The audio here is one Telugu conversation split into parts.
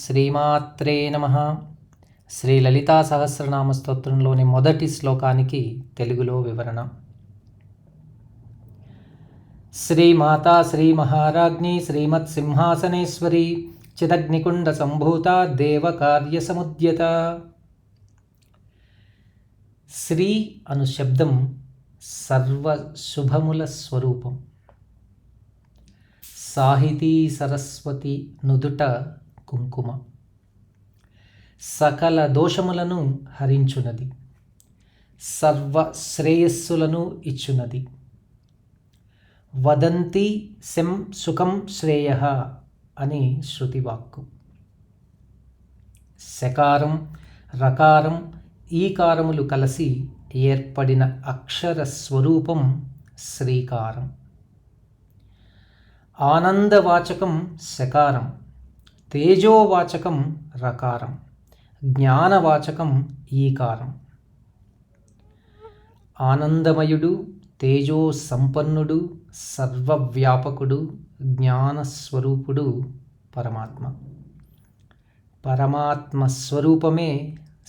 శ్రీమాత్రే నమః. శ్రీ లలితా సహస్రనామ స్తోత్రంలోని మొదటి శ్లోకానికి తెలుగులో వివరణ. శ్రీమాతా శ్రీ మహారాజ్ఞి శ్రీమత్ సింహాసనేశ్వరి చిదగ్నికుండ సంభూత దేవకార్య సముద్యత. శ్రీ అను శబ్దం సర్వ శుభముల స్వరూపం. సాహితీ సరస్వతి నుదుట కుంకుమ. సకల దోషములను హరించునది, సర్వ శ్రేయస్సులను ఇచ్చునది. వదంతి శం సుఖం శ్రేయ అని శృతివాక్కు. శకారం రకారం ఈకారములు కలిసి ఏర్పడిన అక్షర స్వరూపం శ్రీకారం. ఆనందవాచకం శకారం, తేజోవాచకం రకారం, జ్ఞానవాచకం ఈకారం. ఆనందమయుడు, తేజో సంపన్నుడు, సర్వవ్యాపకుడు, జ్ఞానస్వరూపుడు పరమాత్మ. పరమాత్మ స్వరూపమే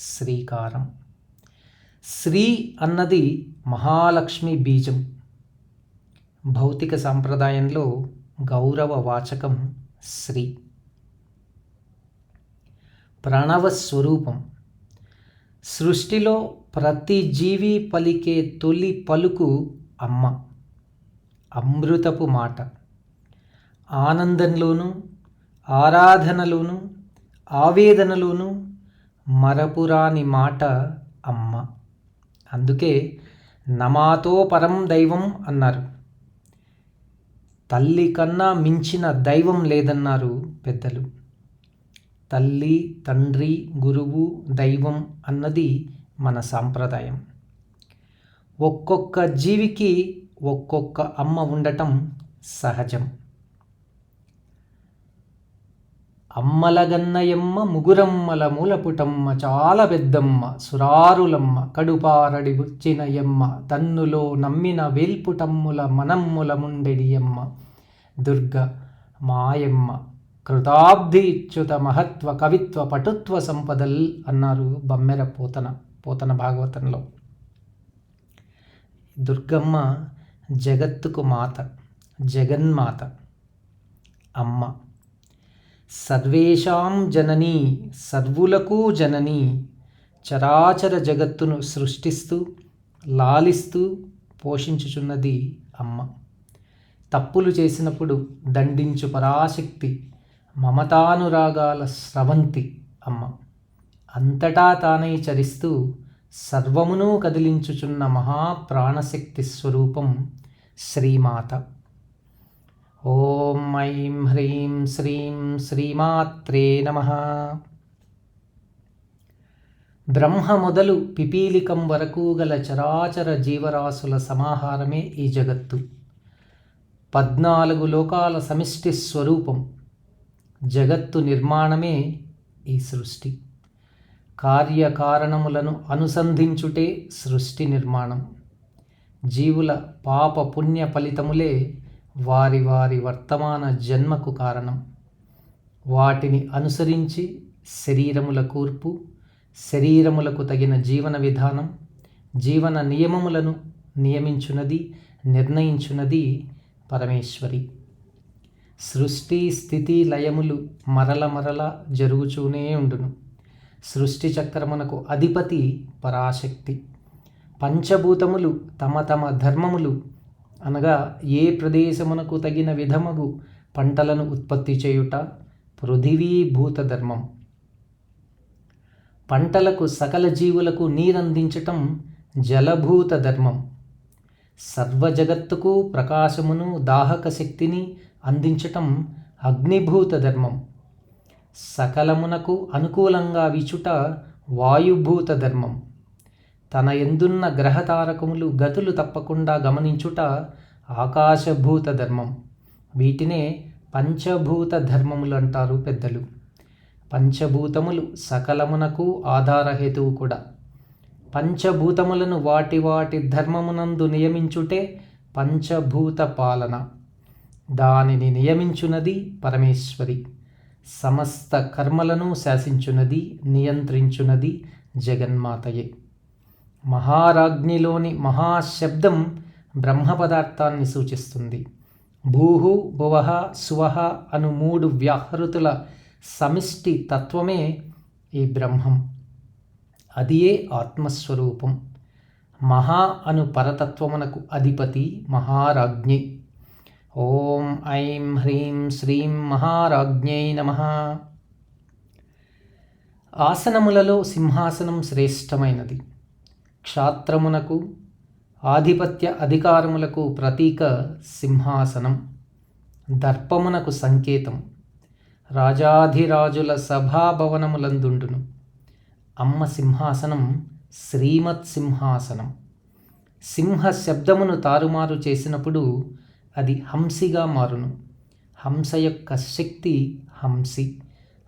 శ్రీకారం. శ్రీ అన్నది మహాలక్ష్మి బీజం. భౌతిక సాంప్రదాయంలో గౌరవ వాచకం శ్రీ. ప్రణవ స్వరూపం. సృష్టిలో ప్రతి జీవి పలికే తొలి పలుకు అమ్మ. అమృతపు మాట. ఆనందంలోనూ ఆరాధనలోనూ ఆవేదనలోనూ మరపురాని మాట అమ్మ. అందుకే నమాతో పరం దైవం అన్నారు. తల్లి కన్నా మించిన దైవం లేదన్నారు పెద్దలు. తల్లి, తండ్రి, గురువు, దైవం అన్నది మన సాంప్రదాయం. ఒక్కొక్క జీవికి ఒక్కొక్క అమ్మ ఉండటం సహజం. అమ్మలగన్నయమ్మ ముగురమ్మల మూలపుటమ్మ చాలా పెద్దమ్మ సురారులమ్మ కడుపారడి బుచ్చినయమ్మ తన్నులో నమ్మిన వేల్పుటమ్ముల మనమ్ముల ముండెడియమ్మ దుర్గ మాయమ్మ కృతాబ్ధి ఇచ్యుత మహత్వ కవిత్వ పటుత్వ సంపదల్ అన్నారు బమ్మెర పోతన భాగవతంలో. దుర్గమ్మ జగత్తుకు మాత, జగన్మాత, అమ్మ. సర్వేషాం జననీ, సర్వులకు జననీ. చరాచర జగత్తును సృష్టిస్తూ లాలిస్తూ పోషించుచున్నది అమ్మ. తప్పులు చేసినప్పుడు దండించు పరాశక్తి, మమతానురాగాల స్రవంతి అమ్మ. అంతటా తానై చరిస్తూ సర్వమును కదిలించుచున్న మహాప్రాణశక్తి స్వరూపం శ్రీమాత. ఓం ఐం హ్రీం శ్రీం శ్రీమాత్రే నమః. బ్రహ్మ మొదలు పిపీలికం వరకు గల చరాచర జీవరాశుల సమాహారమే ఈ జగత్తు. 14 లోకాల సమిష్టి స్వరూపం. జగత్తు నిర్మాణమే ఈ సృష్టి. కార్యకారణములను అనుసంధించుటే సృష్టి నిర్మాణం. జీవుల పాప పుణ్య ఫలితములే వారి వారి వర్తమాన జన్మకు కారణం. వాటిని అనుసరించి శరీరముల కూర్పు, శరీరములకు తగిన జీవన విధానం, జీవన నియమములను నియమించున్నది, నిర్ణయించున్నది పరమేశ్వరి. సృష్టి స్థితి లయములు మరల జరుగుచూనే ఉండును. సృష్టి చక్రమునకు అధిపతి పరాశక్తి. పంచభూతములు తమ తమ ధర్మములు అనగా ఏ ప్రదేశమునకు తగిన విధముగు పంటలను ఉత్పత్తి చేయుట పృథివీభూత ధర్మం. పంటలకు సకల జీవులకు నీరందించటం జలభూత ధర్మం. సర్వజగత్తుకు ప్రకాశమును దాహక శక్తిని అందించటం అగ్నిభూత ధర్మం. సకలమునకు అనుకూలంగా వీచుట వాయుభూత ధర్మం. తన యందున్న గ్రహతారకములు గతులు తప్పకుండా గమనించుట ఆకాశభూత ధర్మం. వీటినే పంచభూత ధర్మములు అంటారు పెద్దలు. పంచభూతములు సకలమునకు ఆధారహేతువు కూడా. పంచభూతములను వాటి వాటి ధర్మమునందు నియమించుటే పంచభూత పాలన. దానిని నియమించున్నది పరమేశ్వరి. సమస్త కర్మలను శాసించున్నది, నియంత్రించున్నది జగన్మాతయే. మహారాజ్ఞిలోని మహాశబ్దం బ్రహ్మ పదార్థాన్ని సూచిస్తుంది. భూహు, భువః, సువః అను 3 వ్యాహృతుల సమిష్టి తత్వమే ఈ బ్రహ్మం. అదియే ఆత్మస్వరూపం. మహా అను పరతత్వమునకు అధిపతి మహారాజ్ఞి. ఓం ఐం హ్రీం శ్రీం మహారాజ్ఞై నమః. ఆసనములలో సింహాసనం శ్రేష్టమైనది. క్షాత్రమునకు, ఆధిపత్య అధికారములకు ప్రతీక సింహాసనం. దర్పమునకు సంకేతం. రాజాధిరాజుల సభాభవనములందుండును. అమ్మ సింహాసనం శ్రీమత్ సింహాసనం. సింహ శబ్దమును తారుమారు చేసినప్పుడు అది హంసిగా మారును. హంస యొక్క శక్తి హంసి.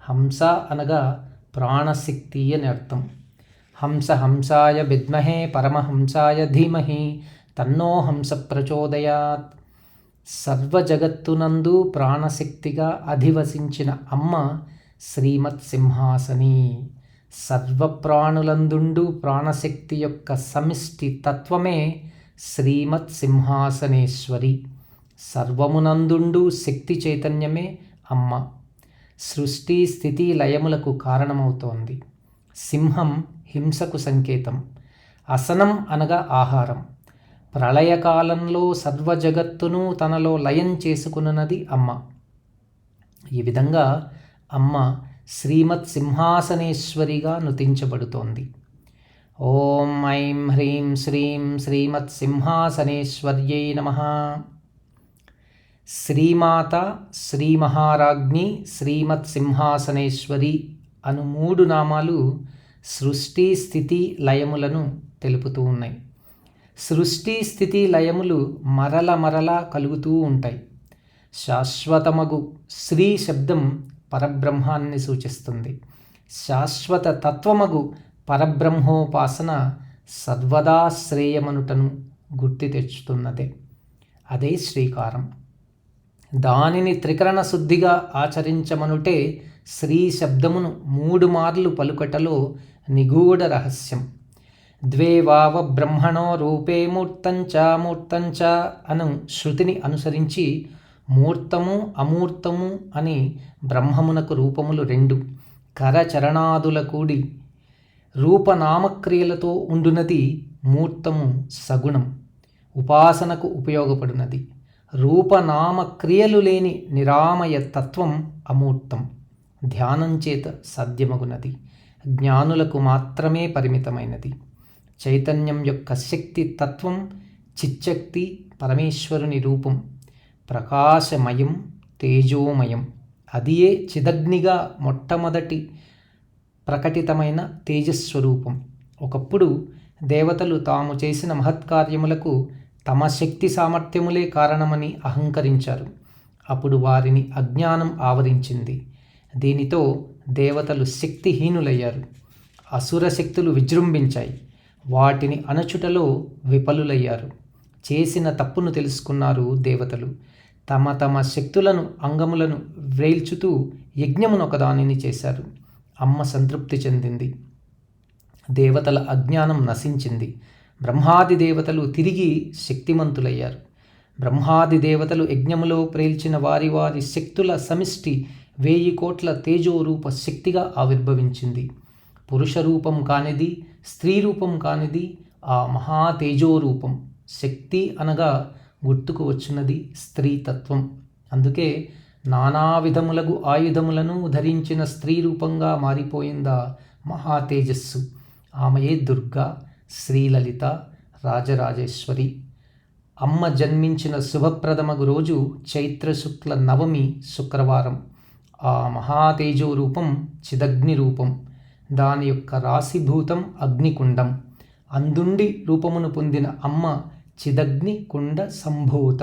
హంస అనగా ప్రాణశక్తి అని అర్థం. హంస హంసాయ విద్మహే పరమహంసాయ ధీమహి తన్నో హంస ప్రచోదయాత్. సర్వజగత్తునందు ప్రాణశక్తిగా అధివసించిన అమ్మ శ్రీమత్ సింహాసని. సర్వప్రాణులందుండు ప్రాణశక్తి యొక్క సమిష్టి తత్వమే శ్రీమత్ సింహాసనేశ్వరి. సర్వమునందుండు శక్తి చైతన్యమే అమ్మ. సృష్టి స్థితి లయములకు కారణమవుతోంది. సింహం హింసకు సంకేతం. అసనం అనగా ఆహారం. ప్రళయకాలంలో సర్వజగత్తును తనలో లయం చేసుకున్నది అమ్మ. ఈ విధంగా అమ్మ శ్రీమత్ సింహాసనేశ్వరిగా నుతించబడుతోంది. ఓం ఐం హ్రీం శ్రీం శ్రీమత్ సింహాసనేశ్వర్యై నమః. శ్రీమాత, శ్రీ మహారాజ్ఞి, శ్రీమత్ సింహాసనేశ్వరి అను 3 నామాలు సృష్టి స్థితి లయములను తెలుపుతూ ఉన్నాయి. సృష్టి స్థితి లయములు మరల కలుగుతూ ఉంటాయి. శాశ్వతమగు శ్రీ శబ్దం పరబ్రహ్మాన్ని సూచిస్తుంది. శాశ్వత తత్వమగు పరబ్రహ్మోపాసన సర్వదా శ్రేయమనుటను గుర్తు తెచ్చుతున్నదే. అదే శ్రీకారం. దానిని త్రికరణ శుద్ధిగా ఆచరించమనుటే శ్రీ శబ్దమును 3 మార్లు పలుకటలో నిగూఢ రహస్యం. ద్వే వావ బ్రహ్మణో రూపే మూర్తంచ అను శృతిని అనుసరించి మూర్తము అమూర్తము అని బ్రహ్మమునకు రూపములు 2. కరచరణాదుల కూడి రూపనామక్రియలతో ఉండునది మూర్తము సగుణం. ఉపాసనకు ఉపయోగపడినది. రూపనామక్రియలు లేని నిరామయ తత్వం అమూర్తం. ధ్యానం చేత సాధ్యమగునది. జ్ఞానులకు మాత్రమే పరిమితమైనది. చైతన్యం యొక్క శక్తి తత్వం చిచ్చక్తి పరమేశ్వరుని రూపం. ప్రకాశమయం, తేజోమయం. అదియే చిదగ్నిగా మొట్టమొదటి ప్రకటితమైన తేజస్వరూపం. ఒకప్పుడు దేవతలు తాము చేసిన మహత్కార్యములకు తమ శక్తి సామర్థ్యములే కారణమని అహంకరించారు. అప్పుడు వారిని అజ్ఞానం ఆవరించింది. దీనితో దేవతలు శక్తిహీనులయ్యారు. అసుర శక్తులు విజృంభించాయి. వాటిని అణచుటలో విఫలులయ్యారు. చేసిన తప్పును తెలుసుకున్నారు దేవతలు. తమ శక్తులను అంగములను వ్రేల్చుతూ యజ్ఞమునొకదానిని చేశారు. అమ్మ సంతృప్తి చెందింది. దేవతల అజ్ఞానం నశించింది. బ్రహ్మాది దేవతలు తిరిగి శక్తిమంతులయ్యారు. బ్రహ్మాది దేవతలు యజ్ఞములో ప్రేల్చిన వారి శక్తుల సమిష్టి 1000 కోట్ల తేజోరూప శక్తిగా ఆవిర్భవించింది. పురుష రూపం కానిది, స్త్రీ రూపం కానిది ఆ మహా తేజోరూపం. శక్తి అనగా గుర్తుకు వచ్చినది స్త్రీతత్వం. అందుకే నానా విధములగు ఆయుధములను ధరించిన స్త్రీ రూపంగా మారిపోయిందా మహా తేజస్సు. ఆమెయే దుర్గా, శ్రీలలిత, రాజరాజేశ్వరి. అమ్మ జన్మించిన శుభప్రదమగు రోజు చైత్రశుక్ల నవమి శుక్రవారం. ఆ మహాతేజో రూపం చిదగ్ని రూపం. దాని యొక్క రాశిభూతం అగ్నికుండం. అందుండి రూపమును పొందిన అమ్మ చిదగ్ని కుండ సంభూత.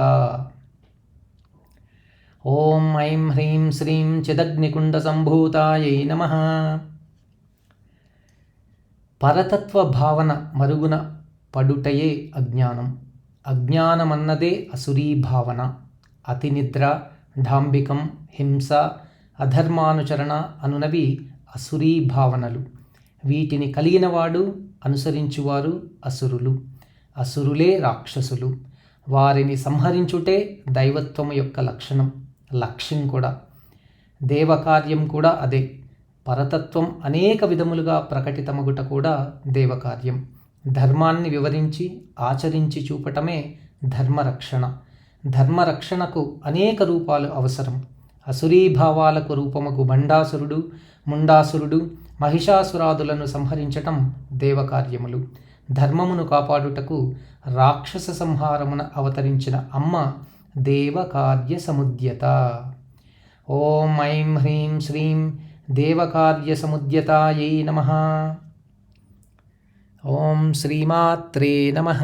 ఓం ఐం హ్రీం శ్రీం చిదగ్నికుండ సంభూతాయై నమః. పరతత్వ భావన మరుగున పడుటయే అజ్ఞానం. అజ్ఞానమన్నదే అసురీ భావన. అతినిద్ర, డాంబికం, హింస, అధర్మానుచరణ అనునవి అసురీ భావనలు. వీటిని కలిగినవాడు, అనుసరించువారు అసురులు. అసురులే రాక్షసులు. వారిని సంహరించుటే దైవత్వము యొక్క లక్ష్యం కూడా. దేవకార్యం కూడా అదే. పరతత్వం అనేక విధములుగా ప్రకటితమగుట కూడా దేవకార్యం. ధర్మాన్ని వివరించి ఆచరించి చూపటమే ధర్మరక్షణ. ధర్మరక్షణకు అనేక రూపాలు అవసరం. అసురీభావాలకు రూపముకు బండాసురుడు, ముండాసురుడు, మహిషాసురాదులను సంహరించటం దేవకార్యములు. ధర్మమును కాపాడుటకు రాక్షస సంహారమున అవతరించిన అమ్మ దేవకార్య సముద్యత. ఓం ఐం హ్రీం శ్రీం దేవకార్య సముద్యతాయై నమః. ఓం శ్రీమాత్రే నమః.